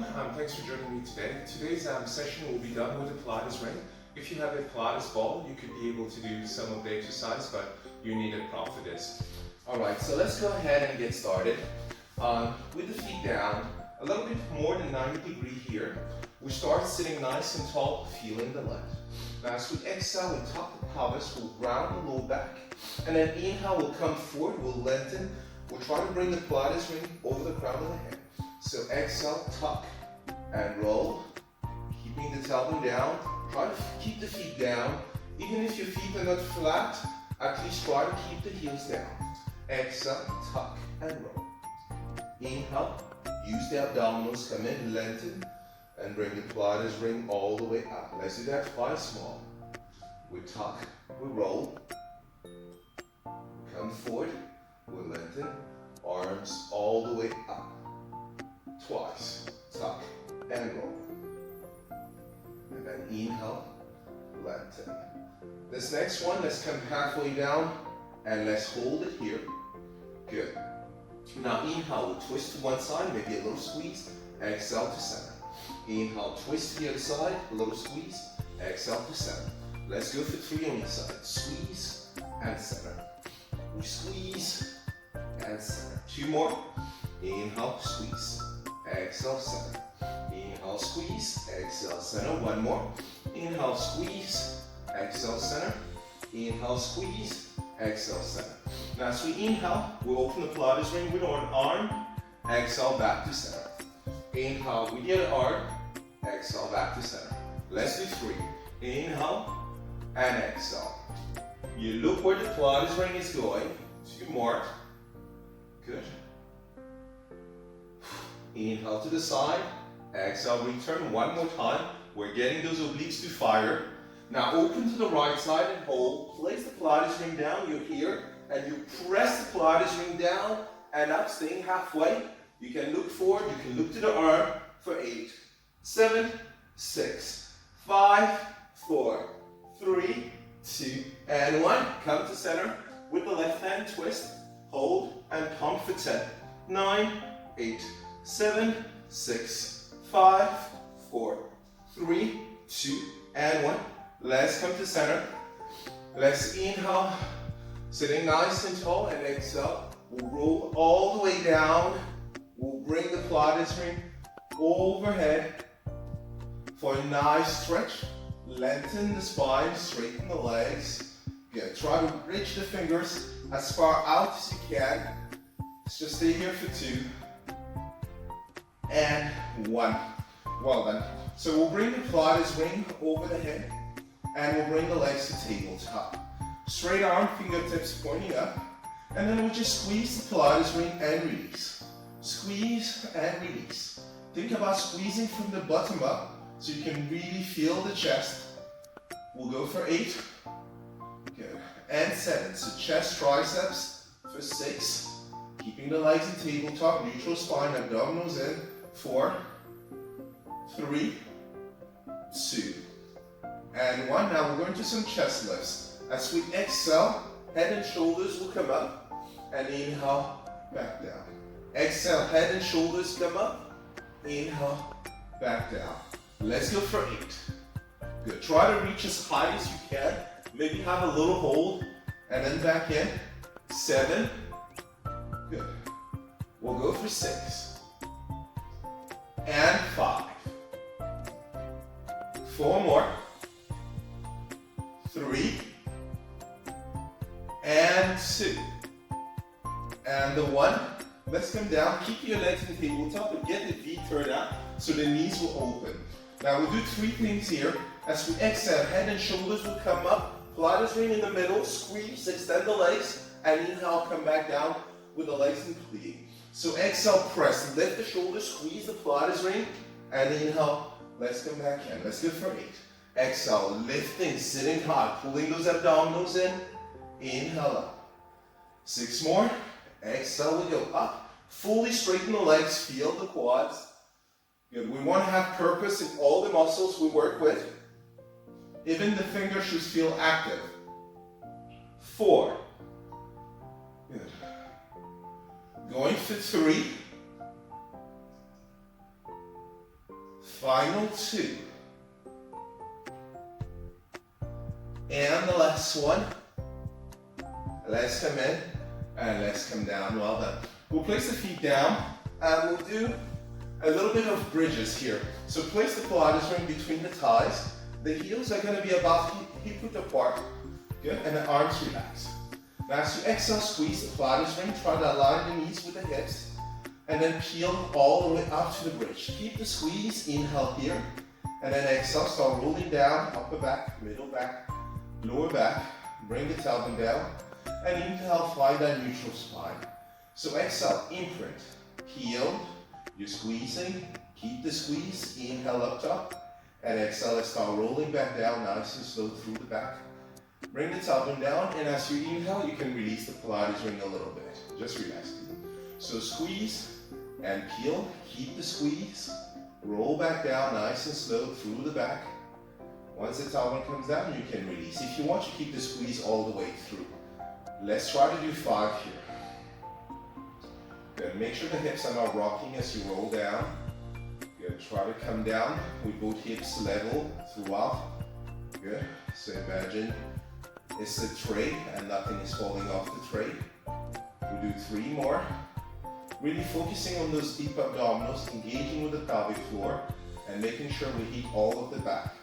everyone, thanks for joining me today. Today's session will be done with a Pilates ring. If you have a Pilates ball, you could be able to do some of the exercise, but you need a prop for this. Alright, so let's go ahead and get started. With the feet down, a little bit more than 90 degrees here. We start sitting nice and tall, feeling the legs. Now as we exhale, we tuck the pelvis, we'll round the low back. And then inhale, we'll come forward, we'll lengthen. We'll try to bring the Pilates ring over the crown of the head. So exhale, tuck and roll, keeping the tailbone down. Try to keep the feet down. Even if your feet are not flat, at least try to keep the heels down. Exhale, tuck and roll. Inhale, use the abdominals, come in, lengthen, and bring the Pilates ring all the way up. Let's do that twice more. We tuck, we roll, come forward, we lengthen, arms all the way up. Twice, tuck and roll. And then inhale, lengthen. This next one, let's come halfway down and let's hold it here. Good. Now inhale, we'll twist to one side, maybe a little squeeze. Exhale to center. Inhale, twist to the other side, a little squeeze. Exhale to center. Let's go for 3 on each side. Squeeze and center. We squeeze and center. 2 more. Inhale, squeeze. Exhale, center. Inhale, squeeze. Exhale, center. 1 more. Inhale, squeeze. Exhale, center. Inhale, squeeze. Exhale, center. Now as we inhale, we'll open the Pilates ring with one arm. Exhale, back to center. Inhale with the other arm. Exhale, back to center. Let's do 3. Inhale and exhale. You look where the Pilates ring is going. 2 more. Good. Inhale to the side. Exhale, return 1 more time. We're getting those obliques to fire. Now open to the right side and hold. Place the Pilates ring down. You're here. And you press the Pilates ring down and up, staying halfway. You can look forward. You can look to the arm for 8, 7, 6, 5, 4, 3, 2, and 1. Come to center with the left hand, twist, hold, and pump for 10, 9, 8, 7, 6, 5, 4, 3, 2, and 1. Let's come to center. Let's inhale, sitting nice and tall, and exhale. We'll roll all the way down. We'll bring the Pilates ring overhead for a nice stretch. Lengthen the spine, straighten the legs. Good. Try to reach the fingers as far out as you can. Let's just stay here for 2 and 1. Well done. So we'll bring the Pilates ring over the head and we'll bring the legs to tabletop. Straight arm, fingertips pointing up, and then we'll just squeeze the Pilates ring and release. Squeeze and release. Think about squeezing from the bottom up so you can really feel the chest. We'll go for 8. Good. And 7. So chest, triceps for 6. Keeping the legs in tabletop, neutral spine, abdominals in. 4, 3, 2, and 1. Now we're going to some chest lifts. As we exhale, head and shoulders will come up. And inhale, back down. Exhale, head and shoulders come up. Inhale, back down. Let's go for 8. Good. Try to reach as high as you can. Maybe have a little hold. And then back in. 7. Good. We'll go for 6. And 5. 4 more. 3. And 2. And the 1. Let's come down. Keep your legs in the tabletop and get the V turned out so the knees will open. Now we'll do 3 things here. As we exhale, head and shoulders will come up. Pilates ring in the middle. Squeeze, extend the legs. And inhale, come back down with the legs in plie. So exhale, press. Lift the shoulders, squeeze the Pilates ring. And inhale, let's come back in. Let's go for 8. Exhale, lifting, sitting high, pulling those abdominals in. Inhale up. 6 more. Exhale, we go up. Fully straighten the legs, feel the quads. Good. We want to have purpose in all the muscles we work with. Even the finger should feel active. 4. Good. Going for 3. Final 2. And the last one. Let's come in and let's come down. Well done. We'll place the feet down and we'll do a little bit of bridges here. So place the Pilates ring between the thighs. The heels are going to be about hip width apart. Good. And the arms relax. Now as you exhale, squeeze the Pilates ring. Try to align the knees with the hips. And then peel all the way up to the bridge. Keep the squeeze. Inhale here. And then exhale. Start rolling down. Upper back, middle back, lower back. Bring the tailbone down. And inhale, find that neutral spine. So exhale, imprint. Peel. You're squeezing. Keep the squeeze. Inhale up top. And exhale, let's start rolling back down nice and slow through the back. Bring the tailbone down. And as you inhale, you can release the Pilates ring a little bit. Just relax. So squeeze and peel. Keep the squeeze. Roll back down nice and slow through the back. Once the tailbone comes down, you can release. If you want, you keep the squeeze all the way through. Let's try to do 5 here. Good. Make sure the hips are not rocking as you roll down. Good. Try to come down with both hips level throughout. Good. So imagine it's a tray and nothing is falling off the tray. We'll do 3 more. Really focusing on those deep abdominals, engaging with the pelvic floor, and making sure we hit all of the back.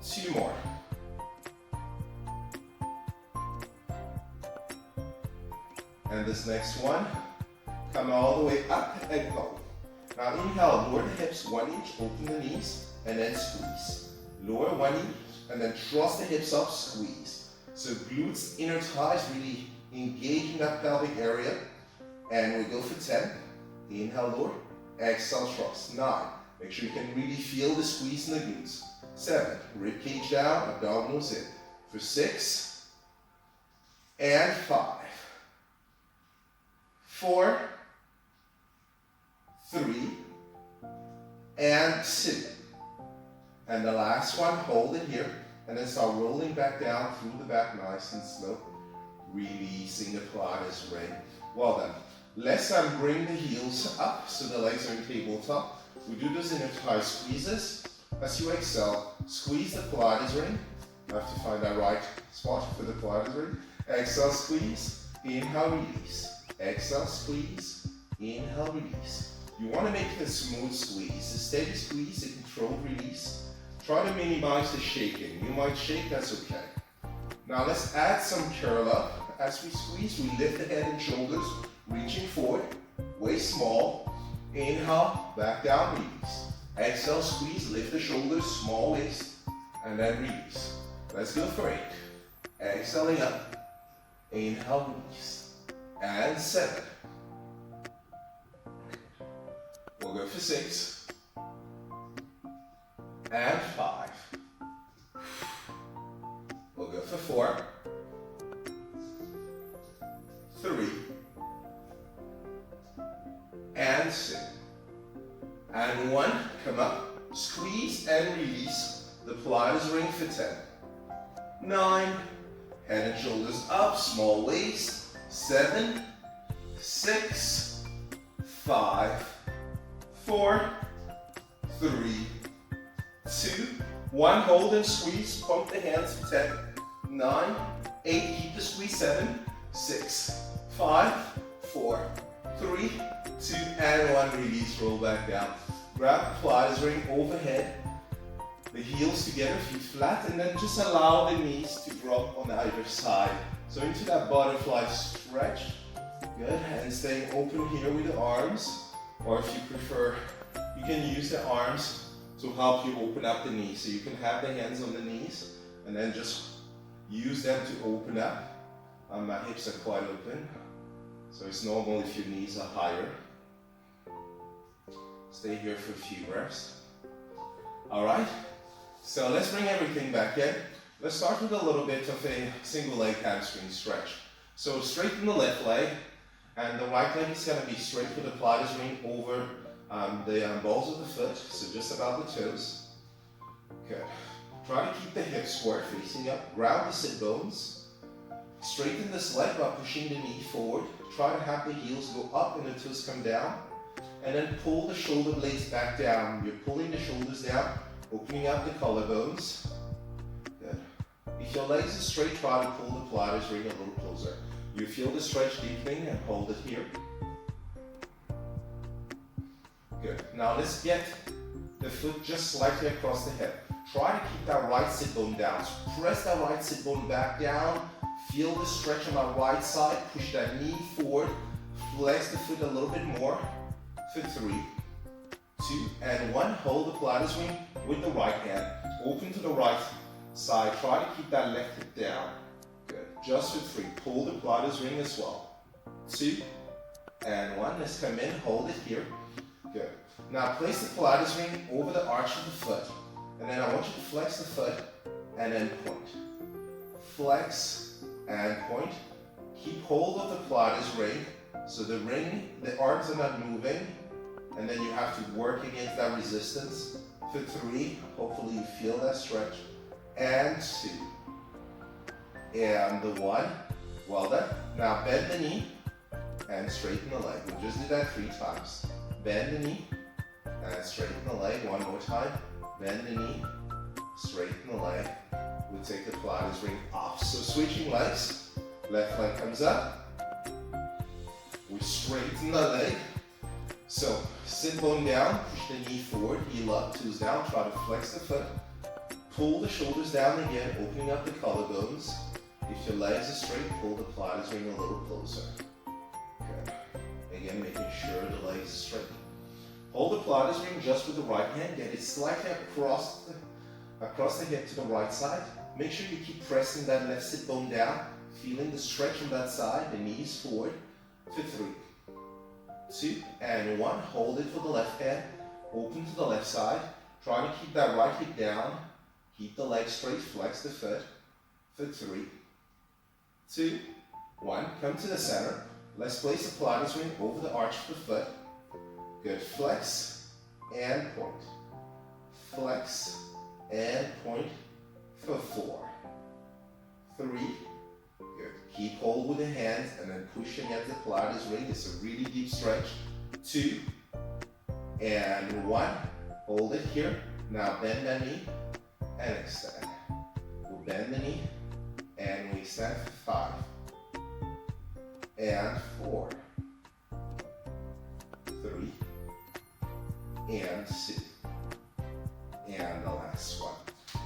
2 more. And this next one, come all the way up and go. Now inhale, lower the hips 1 inch, open the knees, and then squeeze. Lower 1 inch, and then thrust the hips up, squeeze. So glutes, inner thighs, really engaging that pelvic area. And we go for 10. Inhale, lower. Exhale, thrust. 9. Make sure you can really feel the squeeze in the glutes. 7. Rib cage down, abdominals in. For 6. And 5. 4. 3. And 2. And the last one, hold it here. And then start rolling back down through the back, nice and slow. Releasing the Pilates ring. Well done. Let's bring the heels up so the legs are in tabletop. We do those inner thigh squeezes. As you exhale, squeeze the Pilates ring. You have to find that right spot for the Pilates ring. Exhale, squeeze. Inhale, release. Exhale, squeeze. Inhale, release. You want to make it a smooth squeeze. A steady squeeze, a controlled release. Try to minimize the shaking. You might shake, that's okay. Now let's add some curl up. As we squeeze, we lift the head and shoulders, reaching forward, waist small. Inhale, back down, release. Exhale, squeeze, lift the shoulders, small waist, and then release. Let's go for 8. Exhaling up. Inhale, release. And 7. We'll go for 6. And 5. We'll go for 4. 3. And 2. And 1. Come up. Squeeze and release the Pilates ring for 10. 9. Head and shoulders up. Small waist. 7. 6. 5. 4. 3. 2. 1. Hold and squeeze. Pump the hands for 10. 9. 8. Keep the squeeze. 7. 6. 5. 4. 3. 2. And 1. Release. Roll back down. Grab the Pilates ring overhead. The heels together, feet flat, and then just allow the knees to drop on either side. So into that butterfly stretch. Good. And staying open here with the arms. Or if you prefer, you can use the arms to help you open up the knees. So you can have the hands on the knees and then just use them to open up. My hips are quite open. So it's normal if your knees are higher. Stay here for a few breaths. Alright, so let's bring everything back in. Let's start with a little bit of a single leg hamstring stretch. So straighten the left leg, and the right leg is going to be straight with the Pilates ring over the balls of the foot, so just about the toes. Good. Try to keep the hips square, facing up. Ground the sit bones. Straighten this leg by pushing the knee forward. Try to have the heels go up and the toes come down. and then pull the shoulder blades back down. You're pulling the shoulders down, opening up the collarbones. Good. If your legs are straight, try to pull the Pilates ring a little closer. You feel the stretch deepening and hold it here. Good. Now let's get the foot just slightly across the hip. Try to keep that right sit bone down. So press that right sit bone back down. Feel the stretch on that right side. Push that knee forward. Flex the foot a little bit more. For 3, 2, and 1. Hold the Pilates ring with the right hand. Open to the right side. Try to keep that left hip down. Good. Just for 3. Pull the Pilates ring as well. 2, and 1. Let's come in. Hold it here. Good. Now place the Pilates ring over the arch of the foot. And then I want you to flex the foot and then point. Flex and point. Keep hold of the Pilates ring. So the arms are not moving. And then you have to work against that resistance. For 3, hopefully you feel that stretch. And 2. And the 1. Well done. Now bend the knee and straighten the leg. We'll just do that 3 times. Bend the knee and straighten the leg. One more time. Bend the knee, straighten the leg. We'll take the Pilates ring off. So switching legs. Left leg comes up. We straighten the leg. So sit bone down, push the knee forward, heel up, toes down, try to flex the foot. Pull the shoulders down again, opening up the collarbones. If your legs are straight, pull the Pilates ring a little closer. Okay. Again, making sure the legs are straight. Hold the Pilates ring just with the right hand, get it slightly across the hip to the right side. Make sure you keep pressing that left sit bone down, feeling the stretch on that side, the knees forward. For 3, 2, and 1. Hold it for the left hand, open to the left side. Try to keep that right hip down, keep the leg straight, flex the foot. For 3, 2, 1. Come to the center. Let's place the Pilates ring over the arch of the foot. Good. Flex and point. Flex and point for 4, 3. Good. Keep hold with the hands and then push against the Pilates ring. It's a really deep stretch. 2 and 1. Hold it here. Now bend the knee and extend. We'll bend the knee and we extend for 5 and 4, 3 and 2, and the last one.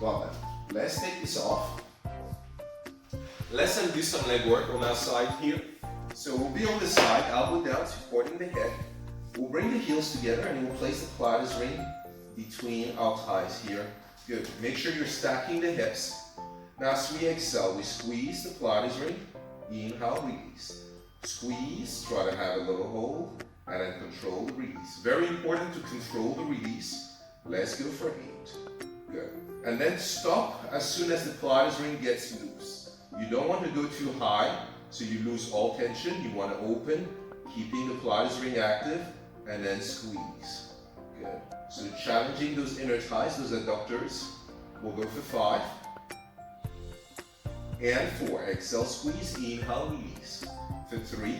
Well then, let's take this off. Let's do some leg work on our side here. So we'll be on the side, elbow down, supporting the head. We'll bring the heels together and we'll place the Pilates ring between our thighs here. Good. Make sure you're stacking the hips. Now as we exhale, we squeeze the Pilates ring. Inhale, release. Squeeze, try to have a little hold, and then control the release. Very important to control the release. Let's go for 8. Good. And then stop as soon as the Pilates ring gets loose. You don't want to go too high, so you lose all tension. You want to open, keeping the Pilates ring active, and then squeeze. Good. So challenging those inner thighs, those adductors. We'll go for 5. And 4. Exhale, squeeze, inhale, release. For 3.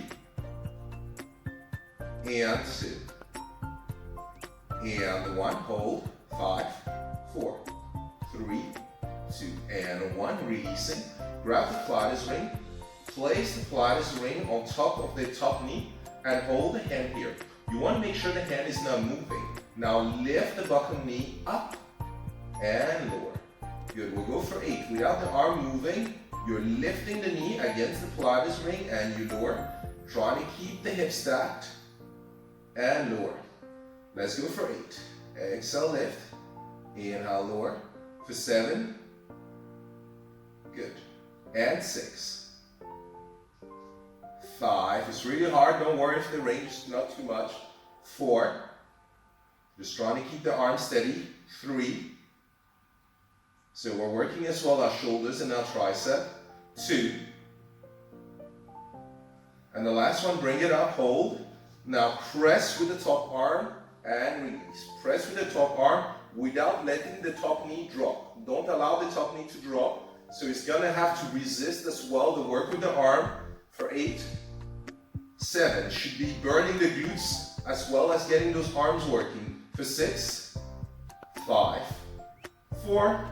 And 2. And 1. Hold. 5, 4, 3, 2, and 1. Releasing. Grab the Pilates ring. Place the Pilates ring on top of the top knee and hold the hand here. You want to make sure the hand is not moving. Now lift the buccal knee up and lower. Good. We'll go for 8. Without the arm moving, you're lifting the knee against the Pilates ring and you lower. Trying to keep the hips stacked and lower. Let's go for 8. Exhale, lift. Inhale, lower. For 7. Good. And 6. 5. It's really hard. Don't worry if the range is not too much. 4. Just trying to keep the arm steady. 3. So we're working as well our shoulders and our tricep. 2. And the last one, bring it up, hold. Now press with the top arm and release. Press with the top arm without letting the top knee drop. Don't allow the top knee to drop. So it's gonna have to resist as well the work with the arm for 8. 7. Should be burning the glutes as well as getting those arms working. For 6, 5, 4,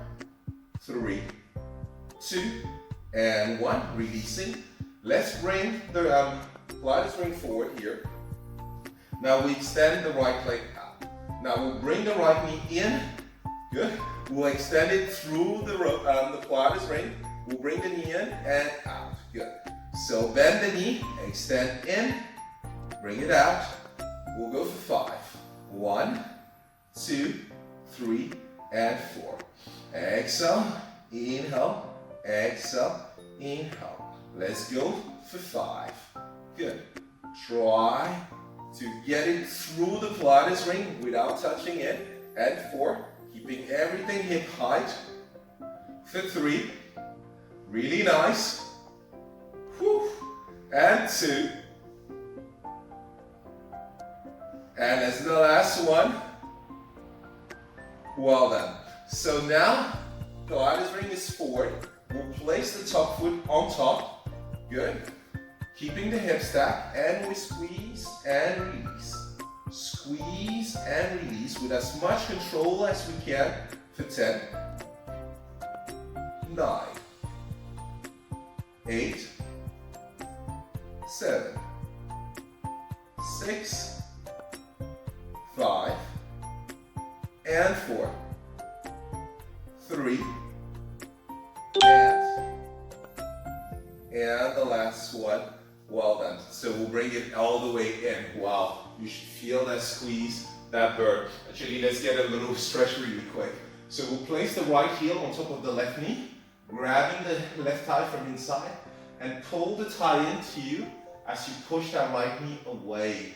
3, 2, and 1. Releasing. Let's bring the Pilates ring forward here. Now we extend the right leg out. Now we'll bring the right knee in. Good. We'll extend it through the Pilates ring. We'll bring the knee in and out. Good. So bend the knee, extend in, bring it out. We'll go for 5. 1, 2, 3, and 4. Exhale, inhale, exhale, inhale. Let's go for 5. Good. Try to get it through the Pilates ring without touching it. And 4, keeping everything hip height. For 3, really nice. Whew. And 2. And as the last one. Well done. So now, Pilates ring is forward. We'll place the top foot on top. Good. Keeping the hip stacked, and we squeeze and release. Squeeze and release with as much control as we can for 10, 9, 8, 7, 6, 5, and 4, 3, and the last one. Well done. So we'll bring it all the way in. Wow, you should feel that squeeze, that burn. Actually, let's get a little stretch really quick. So we'll place the right heel on top of the left knee, grabbing the left thigh from inside, and pull the thigh into you as you push that right knee away.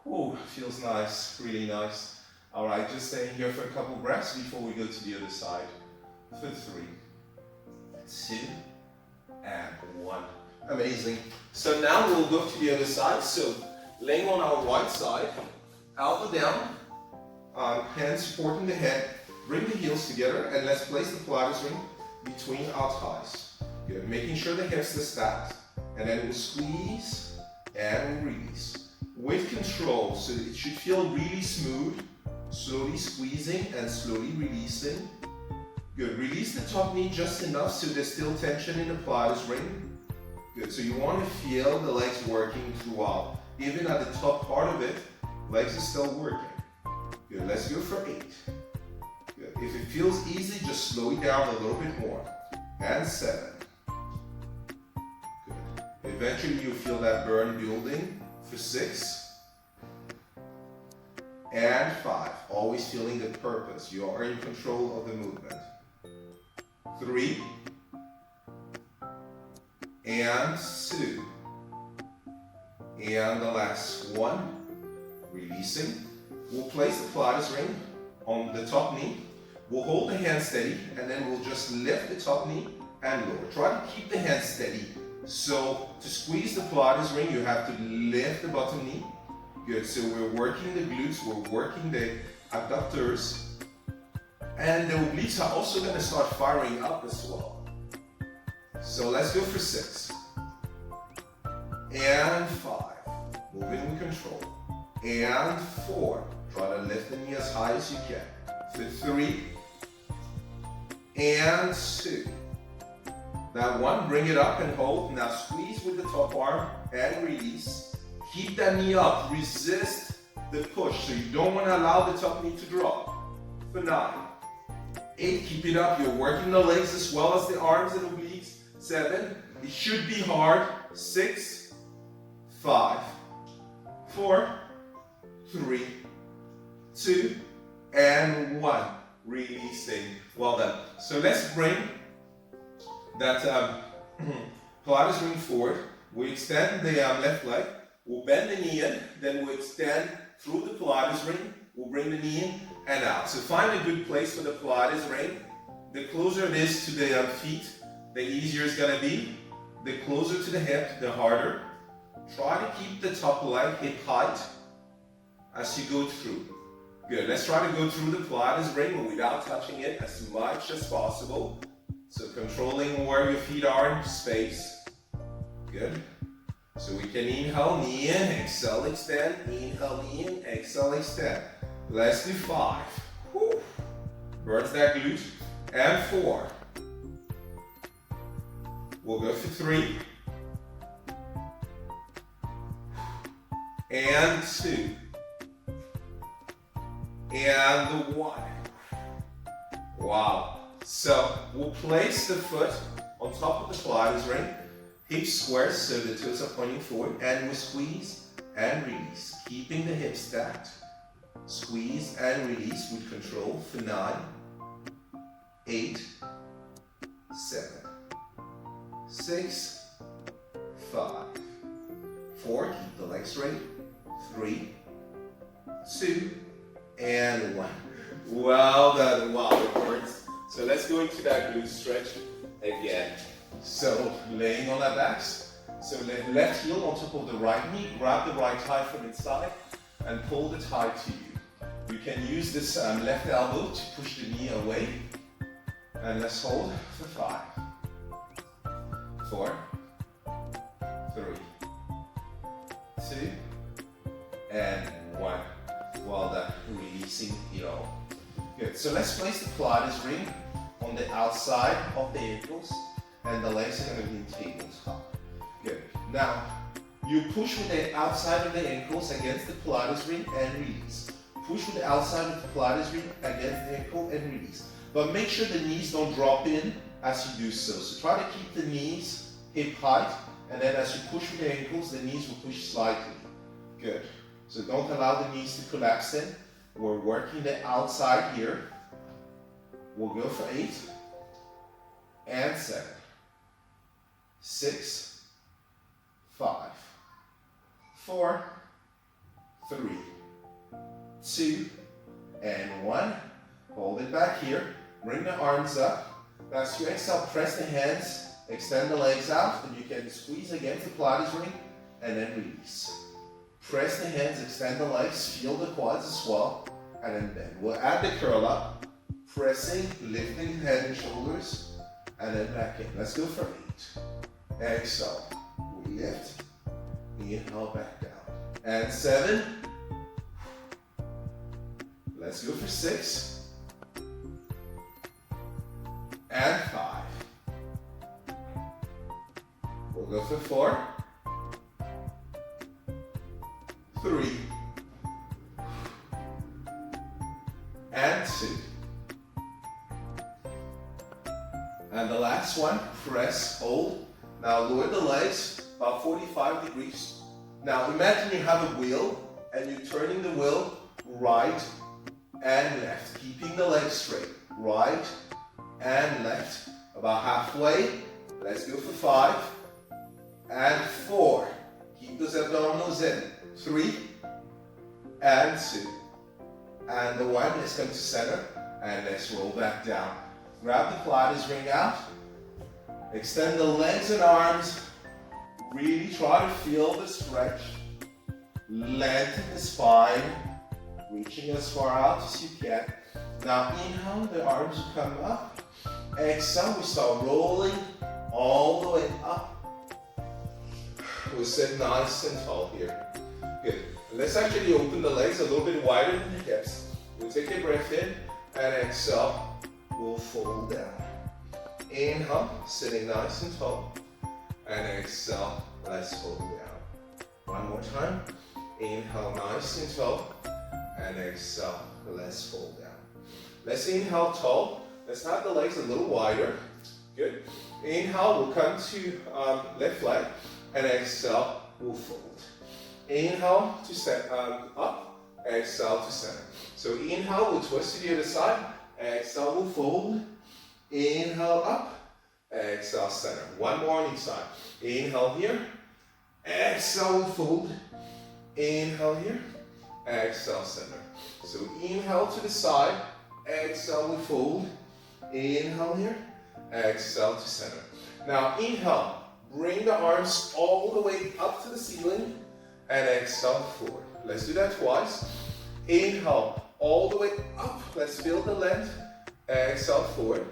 Ooh, feels nice, really nice. All right, just staying here for a couple breaths before we go to the other side. For 3, 2, and 1. Amazing. So now we'll go to the other side. So laying on our right side, elbow down, hands supporting the head, bring the heels together, and let's place the Pilates ring between our thighs. Good. Making sure the hips are stacked, and then we'll squeeze and release with control. So it should feel really smooth. Slowly squeezing and slowly releasing. Good. Release the top knee just enough so there's still tension in the Pilates ring. Good. So you want to feel the legs working throughout. Even at the top part of it, legs are still working. Good. Let's go for 8. Good. If it feels easy, just slow it down a little bit more. And 7. Good. Eventually you'll feel that burn building for 6. And 5. Always feeling the purpose. You are in control of the movement. 3. And 2. And the last one. Releasing. We'll place the Pilates ring on the top knee. We'll hold the hand steady, and then we'll just lift the top knee and lower. Try to keep the hand steady. So to squeeze the Pilates ring, you have to lift the bottom knee. Good. So we're working the glutes, we're working the abductors, and the obliques are also going to start firing up as well. So let's go for 6. And 5. Moving with control. And 4. Try to lift the knee as high as you can. For 3. And 2. Now 1, bring it up and hold. Now squeeze with the top arm and release. Keep that knee up. Resist the push. So you don't want to allow the top knee to drop. For 9. 8, keep it up. You're working the legs as well as the arms and obliques. 7, it should be hard. 6, 5, 4, 3, 2, and 1. Releasing. Well done. So let's bring that Pilates ring forward. We extend the left leg. We'll bend the knee in. Then we'll extend through the Pilates ring. We'll bring the knee in and out. So find a good place for the Pilates ring. The closer it is to the feet, the easier it's going to be. The closer to the hip, the harder. Try to keep the top leg hip height as you go through. Good. Let's try to go through the Pilates ring without touching it as much as possible. So controlling where your feet are in space. Good. So we can inhale, knee in, exhale, extend, inhale, knee in, exhale, extend. Let's do 5. Whew. Burns that glute. And 4. We'll go for 3. And 2. And 1. Wow. So we'll place the foot on top of the Pilates ring, hips square so the toes are pointing forward, and we squeeze and release, keeping the hips stacked. Squeeze and release with control for 9, 8, 7, 6, 5, 4, keep the legs straight, 3, 2, and 1. Well done, wow, it hurts. So let's go into that glute stretch again. So laying on our backs, so left heel on top of the right knee, grab the right thigh from inside and pull the thigh to you. You can use this left elbow to push the knee away. And let's hold for 5, 4, 3, 2, and 1. Well done, releasing it all. Good, so let's place the Pilates ring on the outside of the ankles and the legs are going to be in tabletop. Good, now you push with the outside of the ankles against the Pilates ring and release. Push with the outside of the Pilates ring against the ankle and release. But make sure the knees don't drop in as you do so. So try to keep the knees hip height, and then as you push with the ankles, the knees will push slightly. Good. So don't allow the knees to collapse in. We're working the outside here. We'll go for 8 and 7, 6, 5, 4, 3, 2, and 1. Hold it back here. Bring the arms up. Now as you exhale, press the hands, extend the legs out, and you can squeeze against the Pilates ring and then release. Press the hands, extend the legs, feel the quads as well, and then bend. We'll add the curl up, pressing, lifting head and shoulders, and then back in. Let's go for 8. Exhale. We lift. Inhale, back down. And 7. Let's go for 6. And 5. We'll go for 4. 3. And 2. And the last one, press, hold. Now lower the legs about 45 degrees. Now imagine you have a wheel and you're turning the wheel right and left, keeping the legs straight. Right and left, about halfway. Let's go for 5 and 4. Keep those abdominals in. 3 and 2. And the 1 is come to center, and let's roll back down. Grab the Pilates ring out. Extend the legs and arms. Really try to feel the stretch. Lengthen the spine, reaching as far out as you can. Now inhale, the arms will come up. Exhale, we start rolling all the way up. We'll sit nice and tall here. Good. Let's actually open the legs a little bit wider than the hips. We'll take a breath in and exhale. We'll fold down. Inhale, sitting nice and tall. And exhale, let's fold down. One more time. Inhale, nice and tall. And exhale, let's fold down. Let's inhale tall. Let's have the legs a little wider. Good. Inhale, we'll come to left leg. And exhale, we'll fold. Inhale to set up. Exhale to center. So inhale, we'll twist to the other side. Exhale, we'll fold. Inhale up. Exhale, center. One more on each side. Inhale here. Exhale, we'll fold. Inhale here. Exhale, center. So inhale to the side. Exhale, we fold. Inhale here. Exhale to center. Now inhale. Bring the arms all the way up to the ceiling. And exhale forward. Let's do that twice. Inhale all the way up. Let's feel the length. Exhale forward.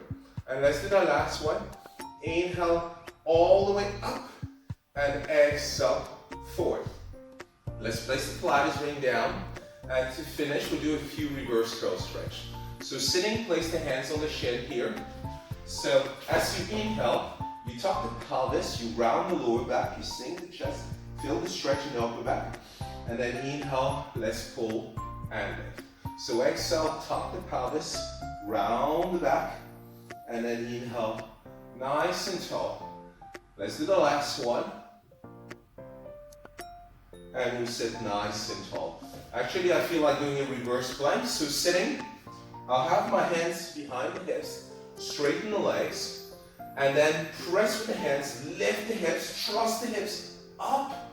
And let's do that last one. Inhale all the way up. and exhale, forward. Let's place the Pilates ring down, and to finish, we'll do a few reverse curl stretch. So sitting, place the hands on the shin here. So as you inhale, you tuck the pelvis, you round the lower back, you sink the chest, feel the stretch in the upper back, and then inhale, let's pull and lift. So exhale, tuck the pelvis, round the back, and then inhale, nice and tall. Let's do the last one. And you sit nice and tall. Actually, I feel like doing a reverse plank. So sitting, I'll have my hands behind the hips, straighten the legs, and then press with the hands, lift the hips, thrust the hips up,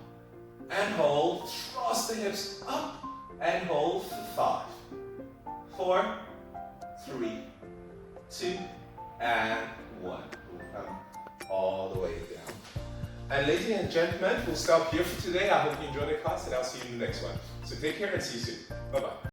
and hold, thrust the hips up, and hold for 5, 4, 3, 2, and 1. We'll come all the way down. And ladies and gentlemen, we'll stop here for today. I hope you enjoyed the class, and I'll see you in the next one. So take care and see you soon. Bye-bye.